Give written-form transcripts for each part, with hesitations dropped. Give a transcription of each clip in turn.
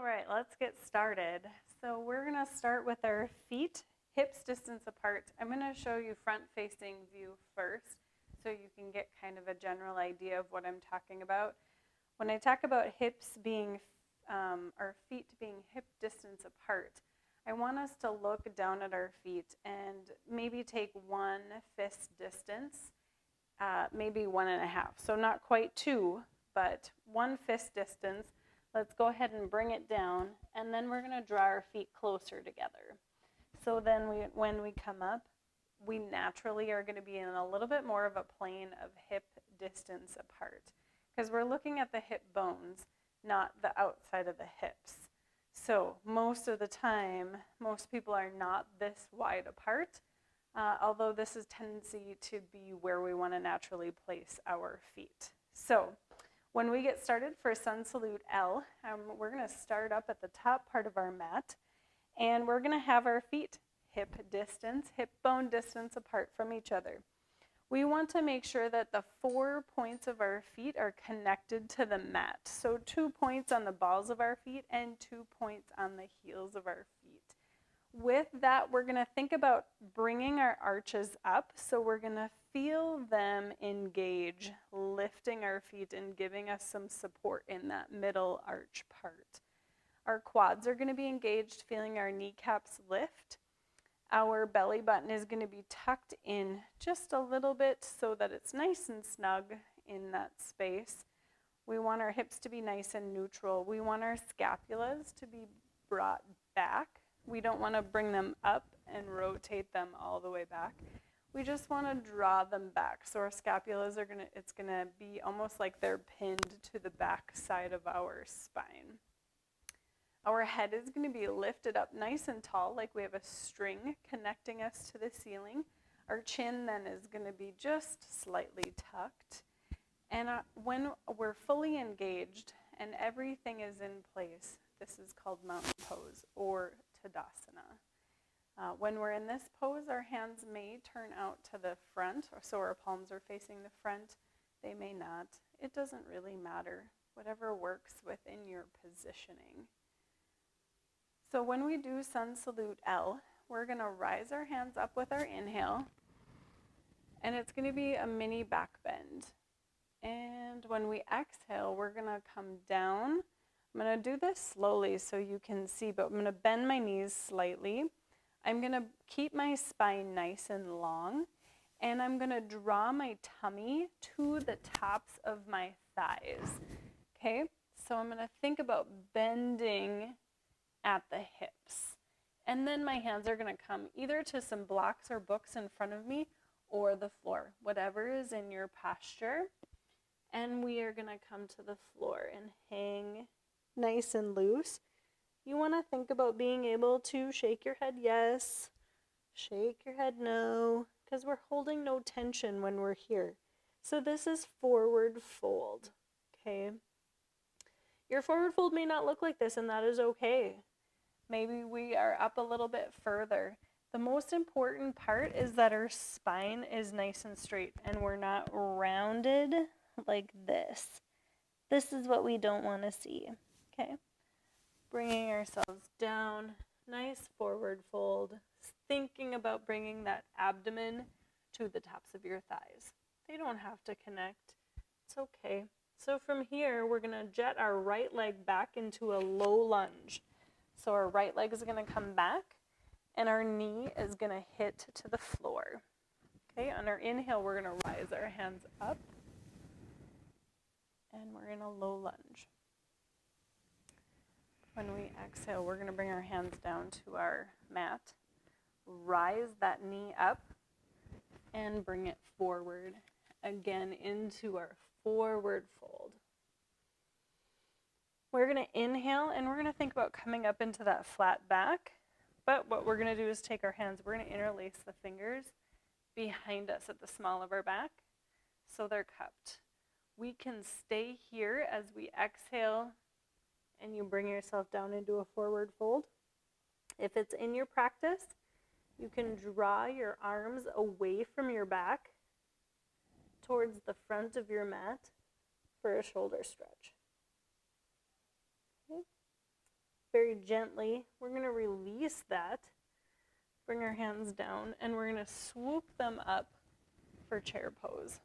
right, let's get started. So we're going to start with our feet hips distance apart. I'm going to show you front-facing view first so you can get kind of a general idea of what I'm talking about. When I talk about hips being, our feet being hip distance apart, I want us to look down at our feet and maybe take 1 fist distance, maybe 1.5. So not quite 2, but 1 fist distance. Let's go ahead and bring it down, and then we're going to draw our feet closer together. So then when we come up, we naturally are going to be in a little bit more of a plane of hip distance apart, because we're looking at the hip bones, not the outside of the hips. So most of the time, most people are not this wide apart, although this is tendency to be where we want to naturally place our feet. So when we get started for Sun Salute L, we're going to start up at the top part of our mat, and we're going to have our feet hip bone distance apart from each other. We want to make sure that the 4 points of our feet are connected to the mat. So 2 points on the balls of our feet and 2 points on the heels of our feet. With that, we're going to think about bringing our arches up. So we're going to feel them engage, lifting our feet and giving us some support in that middle arch part. Our quads are going to be engaged, feeling our kneecaps lift. Our belly button is going to be tucked in just a little bit so that it's nice and snug in that space. We want our hips to be nice and neutral. We want our scapulas to be brought back. We don't want to bring them up and rotate them all the way back. We just want to draw them back. So our scapulas are it's going to be almost like they're pinned to the back side of our spine. Our head is going to be lifted up nice and tall, like we have a string connecting us to the ceiling. Our chin then is going to be just slightly tucked. And when we're fully engaged and everything is in place, this is called mountain pose or Tadasana. When we're in this pose, our hands may turn out to the front, so our palms are facing the front. They may not. It doesn't really matter. Whatever works within your positioning. So when we do Sun Salute L, we're going to rise our hands up with our inhale, and it's going to be a mini back bend. And when we exhale, we're going to come down. I'm going to do this slowly so you can see, but I'm going to bend my knees slightly. I'm going to keep my spine nice and long, and I'm going to draw my tummy to the tops of my thighs. Okay, so I'm going to think about bending at the hips. And then my hands are going to come either to some blocks or books in front of me or the floor, whatever is in your posture. And we are going to come to the floor and hang nice and loose. You want to think about being able to shake your head yes, shake your head no, because we're holding no tension when we're here. So this is forward fold, okay? Your forward fold may not look like this, and that is okay. Maybe we are up a little bit further. The most important part is that our spine is nice and straight and we're not rounded like this. This is what we don't want to see, okay? Bringing ourselves down, nice forward fold, thinking about bringing that abdomen to the tops of your thighs. They don't have to connect. It's okay. So from here, we're going to jet our right leg back into a low lunge. So our right leg is going to come back, and our knee is going to hit to the floor. Okay, on our inhale, we're going to rise our hands up, and we're in a low lunge. When we exhale, we're going to bring our hands down to our mat, rise that knee up, and bring it forward, again into our forward fold. We're going to inhale, and we're going to think about coming up into that flat back. But what we're going to do is take our hands, we're going to interlace the fingers behind us at the small of our back so they're cupped. We can stay here as we exhale and you bring yourself down into a forward fold. If it's in your practice, you can draw your arms away from your back towards the front of your mat for a shoulder stretch. Okay. very gently, we're going to release that, bring our hands down, and we're going to swoop them up for chair pose.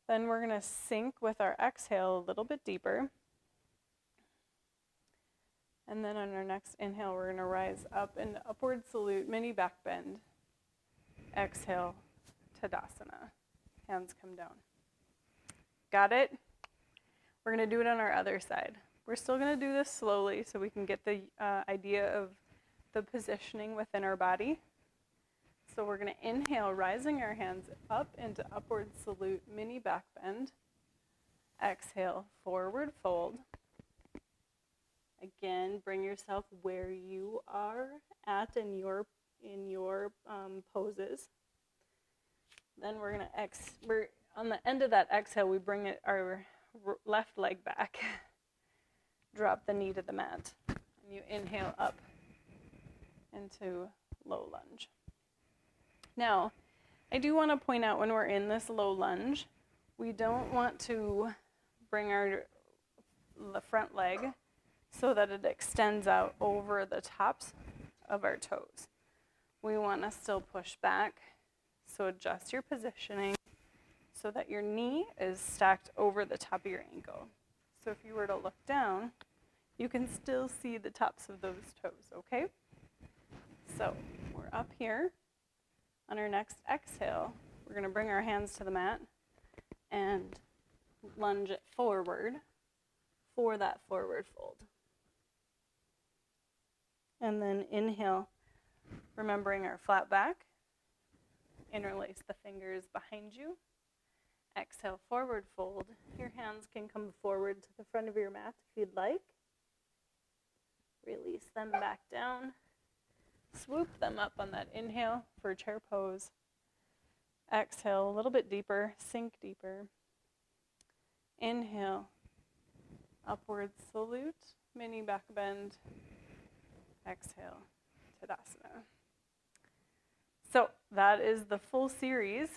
Then we're going to sink with our exhale a little bit deeper. And then on our next inhale, we're going to rise up into upward salute, mini back bend. Exhale, Tadasana. Hands come down. Got it? We're going to do it on our other side. We're still going to do this slowly so we can get the idea of the positioning within our body. So we're going to inhale, rising our hands up into upward salute, mini back bend. Exhale, forward fold. Again, bring yourself where you are at in your poses. Then we're going to on the end of that exhale, we bring our left leg back. Drop the knee to the mat. And you inhale up into low lunge. Now, I do want to point out when we're in this low lunge, we don't want to bring the front leg so that it extends out over the tops of our toes. We want to still push back, so adjust your positioning so that your knee is stacked over the top of your ankle. So if you were to look down, you can still see the tops of those toes, okay? So we're up here. On our next exhale, we're going to bring our hands to the mat and lunge it forward for that forward fold. And then inhale, remembering our flat back. Interlace the fingers behind you. Exhale, forward fold. Your hands can come forward to the front of your mat if you'd like. Release them back down. Swoop them up on that inhale for chair pose. Exhale, a little bit deeper, sink deeper. Inhale, upward salute, mini back bend. Exhale, Tadasana. So that is the full series,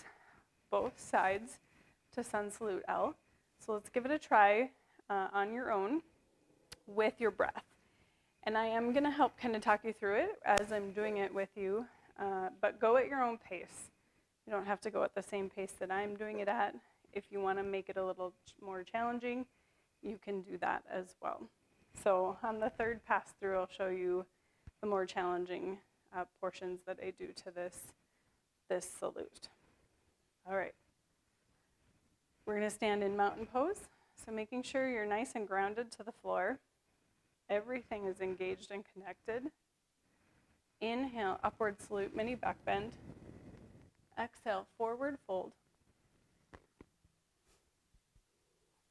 both sides, to Sun Salute L. So let's give it a try on your own with your breath. And I am going to help kind of talk you through it as I'm doing it with you, but go at your own pace. You don't have to go at the same pace that I'm doing it at. If you want to make it a little more challenging, you can do that as well. So on the third pass through, I'll show you the more challenging portions that I do to this salute. All right. We're going to stand in mountain pose. So making sure you're nice and grounded to the floor. Everything is engaged and connected. Inhale, upward salute, mini back bend. Exhale, forward fold.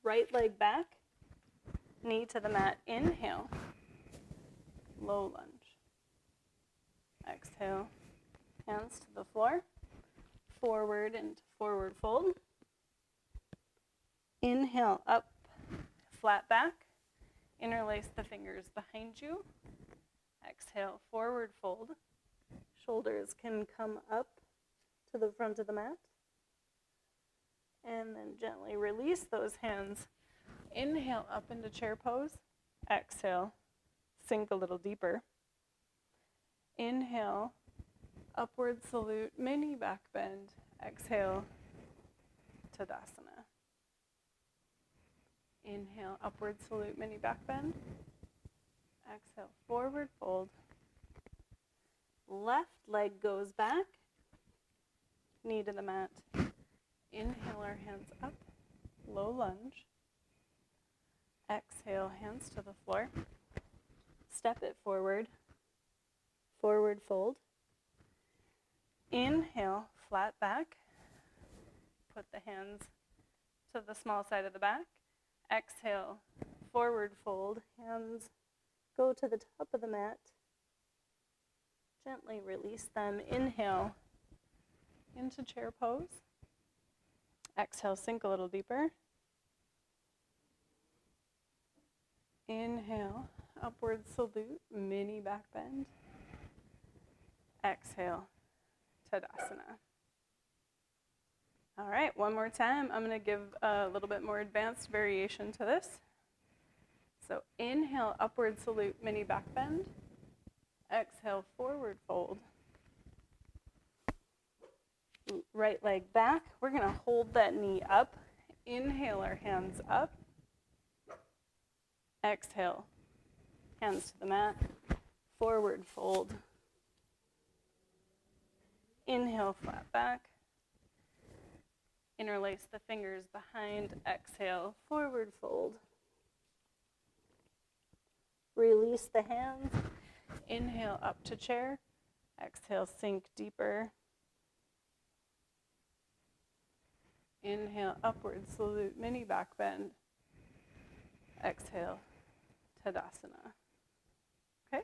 Right leg back, knee to the mat. Inhale, low lunge. Exhale, hands to the floor. Forward into forward fold. Inhale, up, flat back. Interlace the fingers behind you. Exhale, forward fold. Shoulders can come up to the front of the mat. And then gently release those hands. Inhale up into chair pose. Exhale, sink a little deeper. Inhale, upward salute, mini back bend. Exhale, Tadasana. Inhale, upward salute, mini back bend. Exhale, forward fold. Left leg goes back. Knee to the mat. Inhale, our hands up. Low lunge. Exhale, hands to the floor. Step it forward. Forward fold. Inhale, flat back. Put the hands to the small side of the back. Exhale, forward fold. Hands go to the top of the mat. Gently release them. Inhale into chair pose. Exhale, sink a little deeper. Inhale, upward salute, mini back bend. Exhale, Tadasana. All right, one more time. I'm going to give a little bit more advanced variation to this. So inhale, upward salute, mini back bend. Exhale, forward fold. Right leg back. We're going to hold that knee up. Inhale, our hands up. Exhale, hands to the mat. Forward fold. Inhale, flat back. Interlace the fingers behind. Exhale, forward fold. Release the hands. Inhale, up to chair. Exhale, sink deeper. Inhale, upward salute, mini back bend. Exhale, Tadasana. Okay?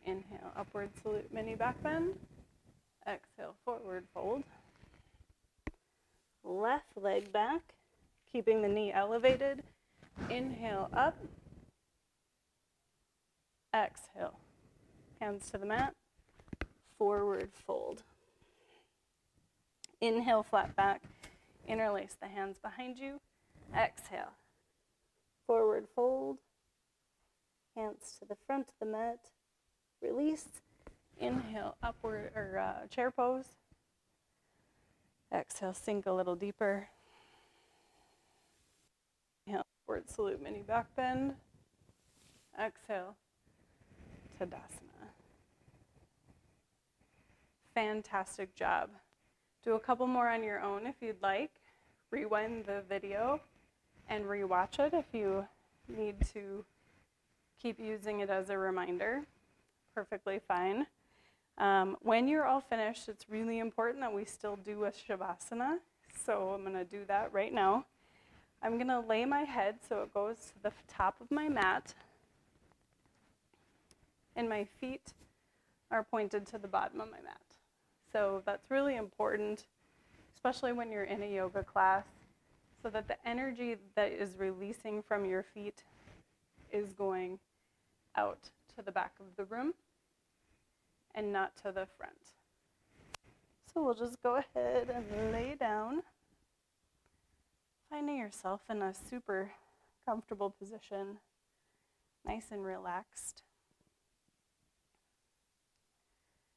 Inhale, upward salute, mini back bend. Exhale, forward fold. Left leg back, keeping the knee elevated. Inhale, up. Exhale, hands to the mat. Forward fold. Inhale, flat back. Interlace the hands behind you. Exhale. Forward fold. Hands to the front of the mat. Release. Inhale, upward or chair pose. Exhale, sink a little deeper. Inhale, upward salute, mini back bend. Exhale, Tadasana. Fantastic job. Do a couple more on your own if you'd like. Rewind the video and rewatch it if you need to keep using it as a reminder. Perfectly fine. When you're all finished, it's really important that we still do a Shavasana. So I'm going to do that right now. I'm going to lay my head so it goes to the top of my mat. And my feet are pointed to the bottom of my mat. So that's really important, especially when you're in a yoga class, so that the energy that is releasing from your feet is going out to the back of the room and not to the front. So we'll just go ahead and lay down, finding yourself in a super comfortable position, nice and relaxed.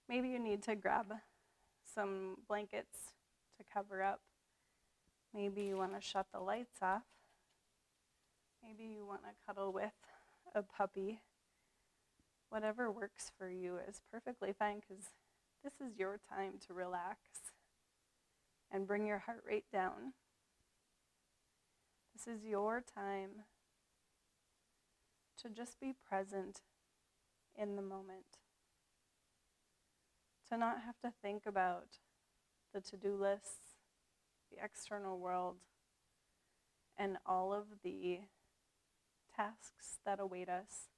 Maybe you need to grab some blankets to cover up. Maybe you want to shut the lights off. Maybe you want to cuddle with a puppy. Whatever works for you is perfectly fine, because this is your time to relax and bring your heart rate down. This is your time to just be present in the moment. To not have to think about the to-do lists, the external world, and all of the tasks that await us.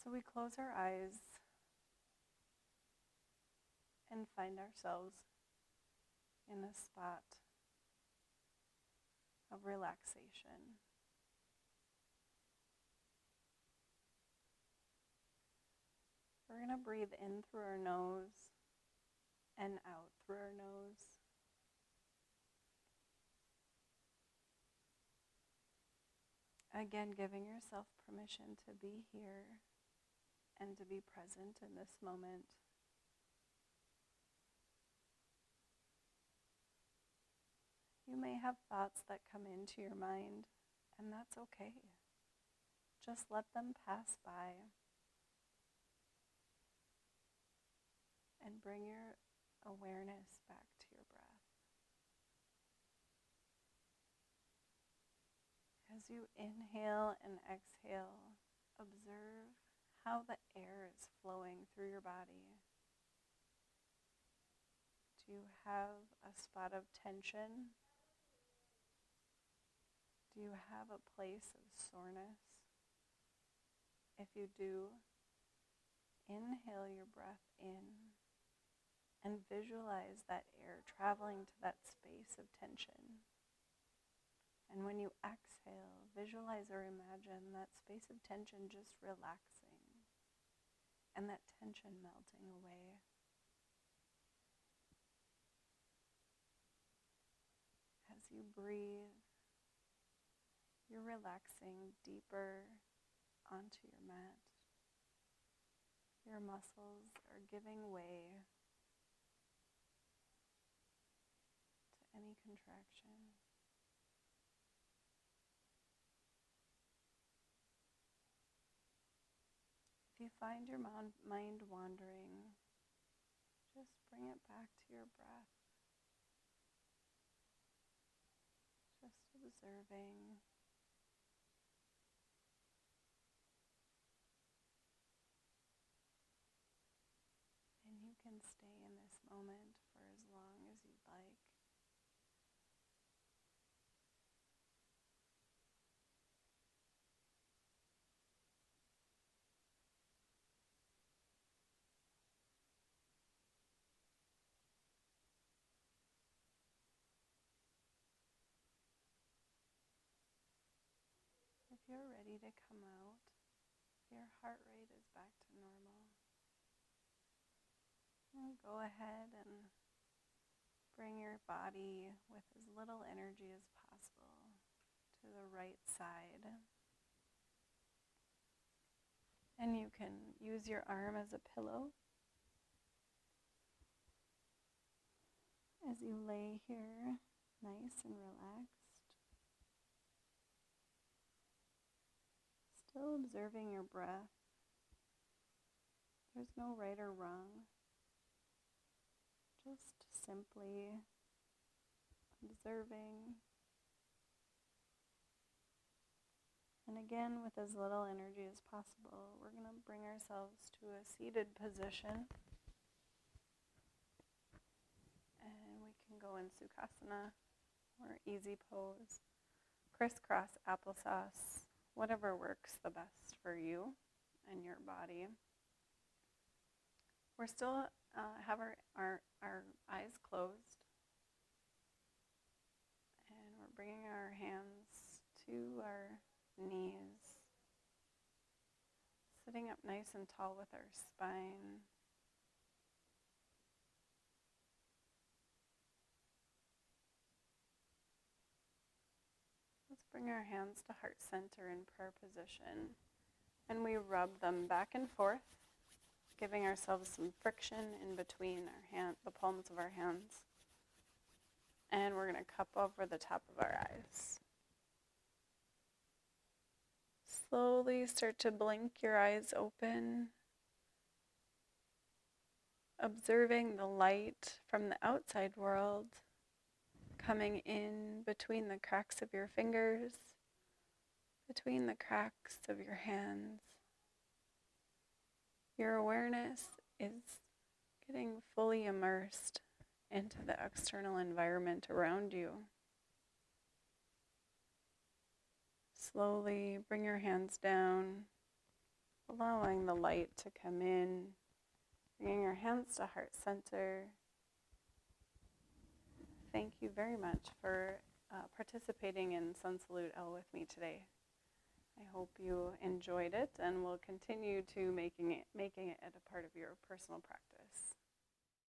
So we close our eyes and find ourselves in a spot of relaxation. We're going to breathe in through our nose and out through our nose. Again, giving yourself permission to be here and to be present in this moment. You may have thoughts that come into your mind, and that's okay. Just let them pass by. And bring your awareness back to your breath. As you inhale and exhale, observe how the air is flowing through your body. Do you have a spot of tension? Do you have a place of soreness? If you do, inhale your breath in and visualize that air traveling to that space of tension. And when you exhale, visualize or imagine that space of tension just relaxing and that tension melting away. As you breathe, You're relaxing deeper onto your mat. Your muscles are giving way to any contraction. If you find your mind wandering, just bring it back to your breath. Just observing. And you can stay in this moment for as long as you'd like. If you're ready to come out, if your heart rate is back to normal, go ahead and bring your body with as little energy as possible to the right side. And you can use your arm as a pillow as you lay here nice and relaxed. Still observing your breath. There's no right or wrong. Just simply observing. And again, with as little energy as possible, we're going to bring ourselves to a seated position. And we can go in Sukhasana or easy pose, crisscross applesauce, whatever works the best for you and your body. We're still have our eyes closed, and we're bringing our hands to our knees, sitting up nice and tall with our spine. Let's bring our hands to heart center in prayer position, and we rub them back and forth, giving ourselves some friction in between the palms of our hands. And we're going to cup over the top of our eyes. Slowly start to blink your eyes open, observing the light from the outside world coming in between the cracks of your fingers, between the cracks of your hands. Your awareness is getting fully immersed into the external environment around you. Slowly bring your hands down, allowing the light to come in, bringing your hands to heart center. Thank you very much for participating in Sun Salute L with me today. I hope you enjoyed it and will continue to making it a part of your personal practice.